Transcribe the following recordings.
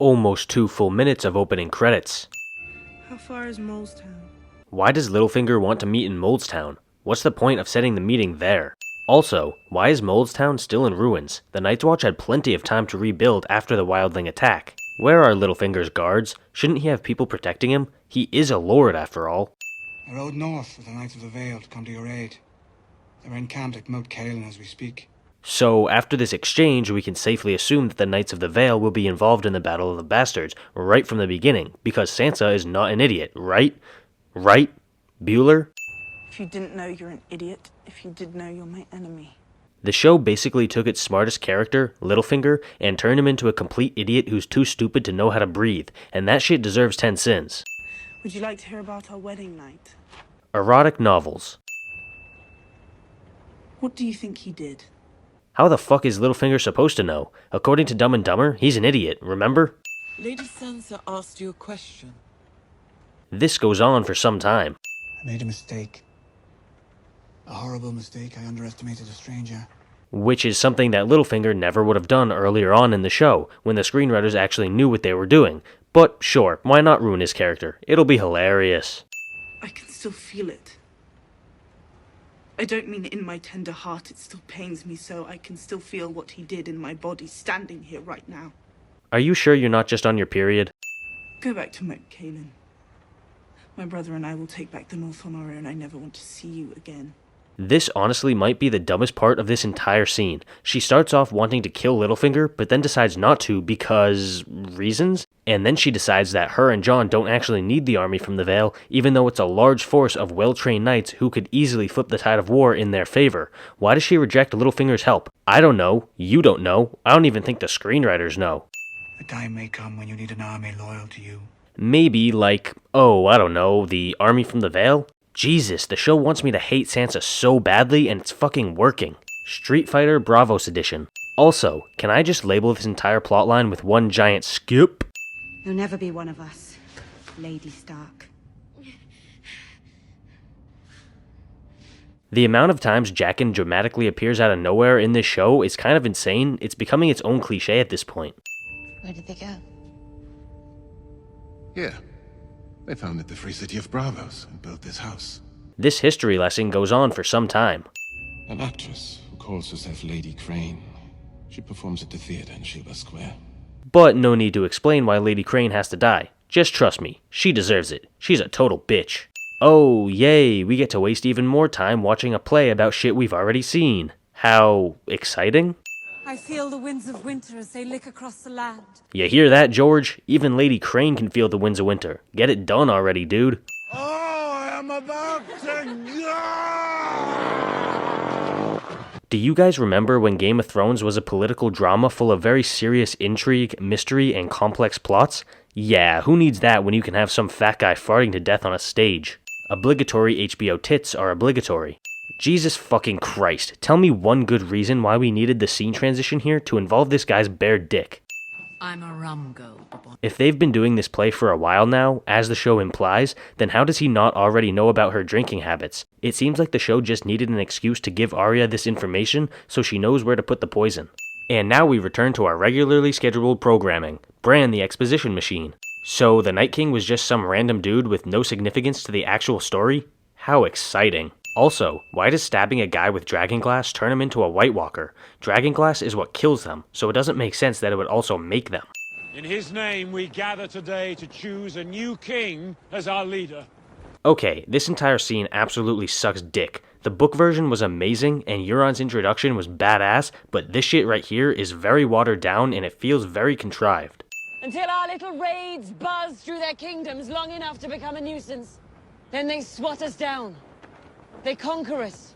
almost 2 full minutes of opening credits. How far is Molestown? Why does Littlefinger want to meet in Molestown? What's the point of setting the meeting there? Also, why is Molestown still in ruins? The Night's Watch had plenty of time to rebuild after the wildling attack. Where are Littlefinger's guards? Shouldn't he have people protecting him? He is a lord after all. I rode north with the Knights of the Vale to come to your aid. They're encamped at Moat Cailin as we speak. So, after this exchange, we can safely assume that the Knights of the Vale will be involved in the Battle of the Bastards right from the beginning, because Sansa is not an idiot, right? Right? Bueller? If you didn't know, you're an idiot. If you did know, you're my enemy. The show basically took its smartest character, Littlefinger, and turned him into a complete idiot who's too stupid to know how to breathe, and that shit deserves 10 sins. Would you like to hear about our wedding night? Erotic novels. What do you think he did? How the fuck is Littlefinger supposed to know? According to Dumb and Dumber, he's an idiot, remember? Lady Sansa asked you a question. This goes on for some time. I made a mistake. A horrible mistake. I underestimated a stranger. Which is something that Littlefinger never would have done earlier on in the show, when the screenwriters actually knew what they were doing. But sure, why not ruin his character? It'll be hilarious. I can still feel it. I don't mean in my tender heart, it still pains me so. I can still feel what he did in my body standing here right now. Are you sure you're not just on your period? Go back to Moat Cailin. My brother and I will take back the North on our own. I never want to see you again. This honestly might be the dumbest part of this entire scene. She starts off wanting to kill Littlefinger, but then decides not to because... reasons? And then she decides that her and Jon don't actually need the army from the Vale, even though it's a large force of well-trained knights who could easily flip the tide of war in their favor. Why does she reject Littlefinger's help? I don't know. You don't know. I don't even think the screenwriters know. A time may come when you need an army loyal to you. Maybe, like, oh, I don't know, the army from the Vale? Jesus, the show wants me to hate Sansa so badly, and it's fucking working. Street Fighter Bravos Edition. Also, can I just label this entire plotline with one giant skip? You'll never be one of us, Lady Stark. The amount of times Jaqen dramatically appears out of nowhere in this show is kind of insane. It's becoming its own cliche at this point. Where did they go? Here. They founded the Free City of Bravos and built this house. This history lesson goes on for some time. An actress who calls herself Lady Crane. She performs at the theater in Shielba Square. But no need to explain why Lady Crane has to die. Just trust me, she deserves it. She's a total bitch. Oh, yay, we get to waste even more time watching a play about shit we've already seen. How exciting? I feel the winds of winter as they lick across the land. You hear that, George? Even Lady Crane can feel the winds of winter. Get it done already, dude. Oh, I am about to go! Do you guys remember when Game of Thrones was a political drama full of very serious intrigue, mystery, and complex plots? Yeah, who needs that when you can have some fat guy farting to death on a stage? Obligatory HBO tits are obligatory. Jesus fucking Christ, tell me one good reason why we needed the scene transition here to involve this guy's bare dick. I'm a rum girl. If they've been doing this play for a while now, as the show implies, then how does he not already know about her drinking habits? It seems like the show just needed an excuse to give Arya this information so she knows where to put the poison. And now we return to our regularly scheduled programming, Bran the Exposition Machine. So the Night King was just some random dude with no significance to the actual story? How exciting. Also, why does stabbing a guy with dragonglass turn him into a White Walker? Dragonglass is what kills them, so it doesn't make sense that it would also make them. In his name, we gather today to choose a new king as our leader. Okay, this entire scene absolutely sucks dick. The book version was amazing, and Euron's introduction was badass, but this shit right here is very watered down and it feels very contrived. Until our little raids buzz through their kingdoms long enough to become a nuisance. Then they swat us down. They conquer us.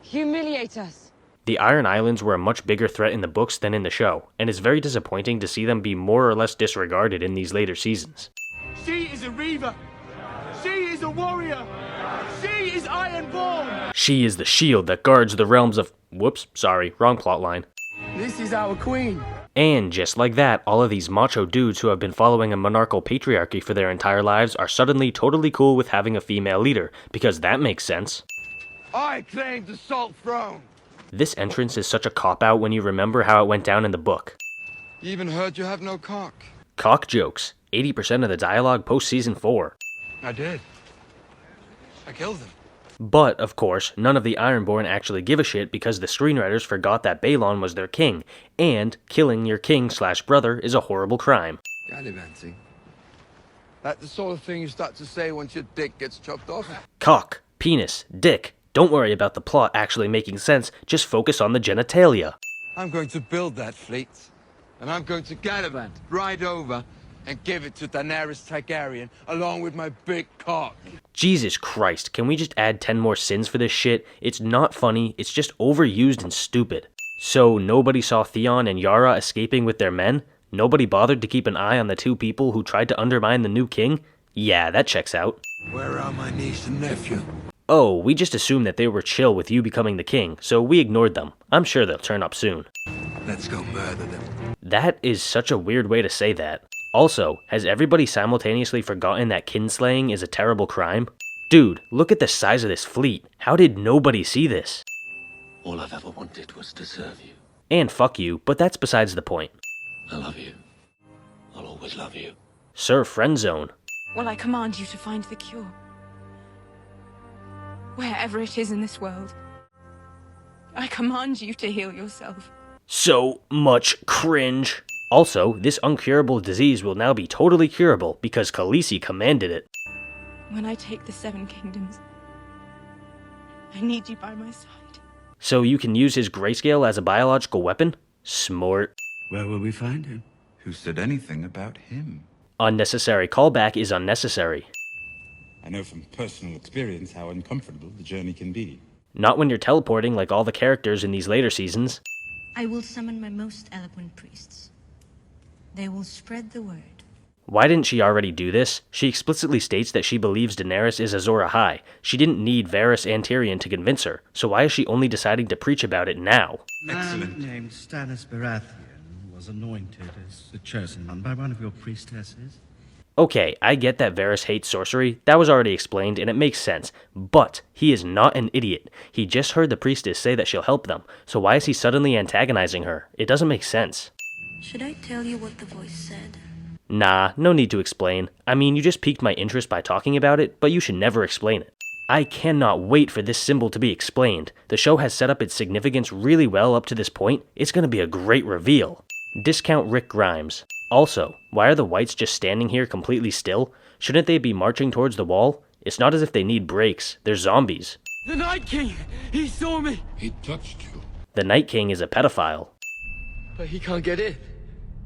Humiliate us. The Iron Islands were a much bigger threat in the books than in the show, and it's very disappointing to see them be more or less disregarded in these later seasons. She is a reaver. She is a warrior. She is Ironborn. She is the shield that guards the realms of... Whoops, sorry, wrong plotline. This is our queen. And just like that, all of these macho dudes who have been following a monarchical patriarchy for their entire lives are suddenly totally cool with having a female leader, because that makes sense. I claim the Salt Throne. This entrance is such a cop-out when you remember how it went down in the book. Even heard you have no cock. Cock jokes. 80% of the dialogue post season 4. I did. I killed him. But, of course, none of the Ironborn actually give a shit because the screenwriters forgot that Balon was their king, and killing your king/brother is a horrible crime. Gallivanting. That's the sort of thing you start to say once your dick gets chopped off. Cock, penis, dick. Don't worry about the plot actually making sense, just focus on the genitalia. I'm going to build that fleet, and I'm going to gallivant right over and give it to Daenerys Targaryen along with my big cock. Jesus Christ, can we just add 10 more sins for this shit? It's not funny, it's just overused and stupid. So nobody saw Theon and Yara escaping with their men? Nobody bothered to keep an eye on the two people who tried to undermine the new king? Yeah, that checks out. Where are my niece and nephew? Oh, we just assumed that they were chill with you becoming the king, so we ignored them. I'm sure they'll turn up soon. Let's go murder them. That is such a weird way to say that. Also, has everybody simultaneously forgotten that kinslaying is a terrible crime? Dude, look at the size of this fleet. How did nobody see this? All I've ever wanted was to serve you. And fuck you, but that's besides the point. I love you. I'll always love you. Sir Friendzone. Well, I command you to find the cure. Wherever it is in this world. I command you to heal yourself. So much cringe. Also, this uncurable disease will now be totally curable because Khaleesi commanded it. When I take the Seven Kingdoms, I need you by my side. So you can use his grayscale as a biological weapon? Smart. Where will we find him? Who said anything about him? Unnecessary callback is unnecessary. I know from personal experience how uncomfortable the journey can be. Not when you're teleporting like all the characters in these later seasons. I will summon my most eloquent priests. They will spread the word. Why didn't she already do this? She explicitly states that she believes Daenerys is Azor Ahai. She didn't need Varys and Tyrion to convince her, so why is she only deciding to preach about it now? Excellent. A man named Stannis Baratheon was anointed as the chosen one by one of your priestesses. Okay, I get that Varys hates sorcery, that was already explained and it makes sense, but he is not an idiot. He just heard the priestess say that she'll help them, so why is he suddenly antagonizing her? It doesn't make sense. Should I tell you what the voice said? Nah, no need to explain. I mean, you just piqued my interest by talking about it, but you should never explain it. I cannot wait for this symbol to be explained. The show has set up its significance really well up to this point. It's gonna be a great reveal. Discount Rick Grimes. Also, why are the whites just standing here completely still? Shouldn't they be marching towards the wall? It's not as if they need breaks. They're zombies. The Night King! He saw me! He touched you. The Night King is a pedophile. But he can't get in.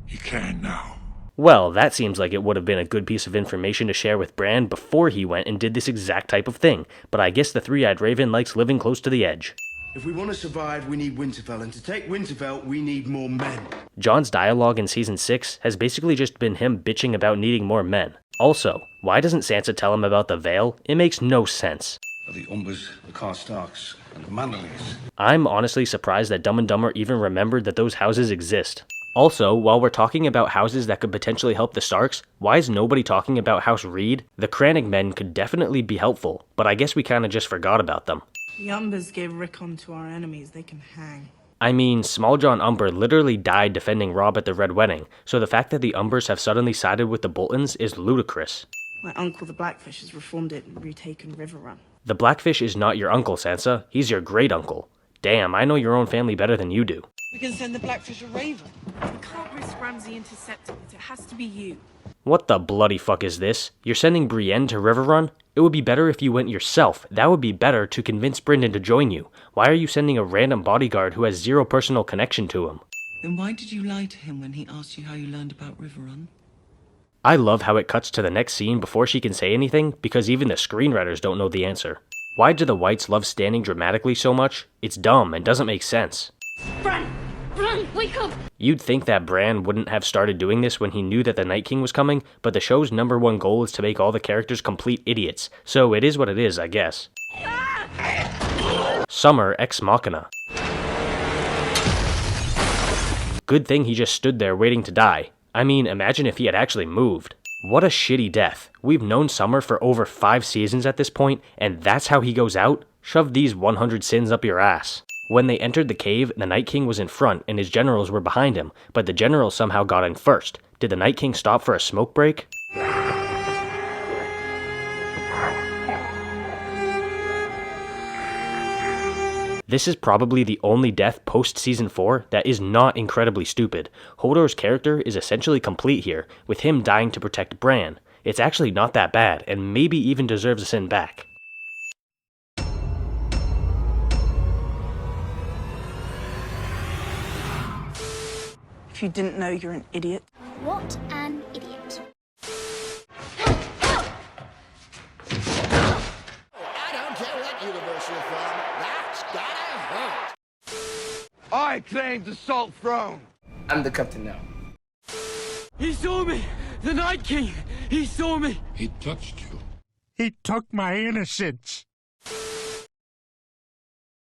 He can now. Well, that seems like it would have been a good piece of information to share with Bran before he went and did this exact type of thing, but I guess the Three-Eyed Raven likes living close to the edge. If we want to survive, we need Winterfell, and to take Winterfell, we need more men. John's dialogue in Season 6 has basically just been him bitching about needing more men. Also, why doesn't Sansa tell him about the Veil? It makes no sense. The Umbers, the Karstarks, and the Manderleys. I'm honestly surprised that Dumb and Dumber even remembered that those houses exist. Also, while we're talking about houses that could potentially help the Starks, why is nobody talking about House Reed? The Crannig men could definitely be helpful, but I guess we kinda just forgot about them. The Umbers gave Rickon to our enemies, they can hang. I mean, Small John Umber literally died defending Robb at the Red Wedding, so the fact that the Umbers have suddenly sided with the Boltons is ludicrous. My uncle the Blackfish has reformed it and retaken Riverrun. The Blackfish is not your uncle, Sansa. He's your great-uncle. Damn, I know your own family better than you do. We can send the Blackfish a raven. We can't risk Ramsay intercepting it, it has to be you. What the bloody fuck is this? You're sending Brienne to Riverrun? It would be better if you went yourself. That would be better to convince Brynden to join you. Why are you sending a random bodyguard who has zero personal connection to him? Then why did you lie to him when he asked you how you learned about Riverrun? I love how it cuts to the next scene before she can say anything, because even the screenwriters don't know the answer. Why do the whites love standing dramatically so much? It's dumb and doesn't make sense. Bran! Bran, wake up! You'd think that Bran wouldn't have started doing this when he knew that the Night King was coming, but the show's #1 goal is to make all the characters complete idiots, so it is what it is, I guess. Summer Ex Machina. Good thing he just stood there waiting to die. I mean, imagine if he had actually moved. What a shitty death. We've known Summer for over 5 seasons at this point, and that's how he goes out? Shove these 100 sins up your ass. When they entered the cave, the Night King was in front and his generals were behind him, but the generals somehow got in first. Did the Night King stop for a smoke break? This is probably the only death post-season 4 that is not incredibly stupid. Hodor's character is essentially complete here, with him dying to protect Bran. It's actually not that bad, and maybe even deserves a send back. If you didn't know, you're an idiot. What an idiot. I don't care what universe you're from. That's gotta hurt. I claim the Salt Throne. I'm the captain now. He saw me! The Night King! He saw me! He touched you. He took my innocence.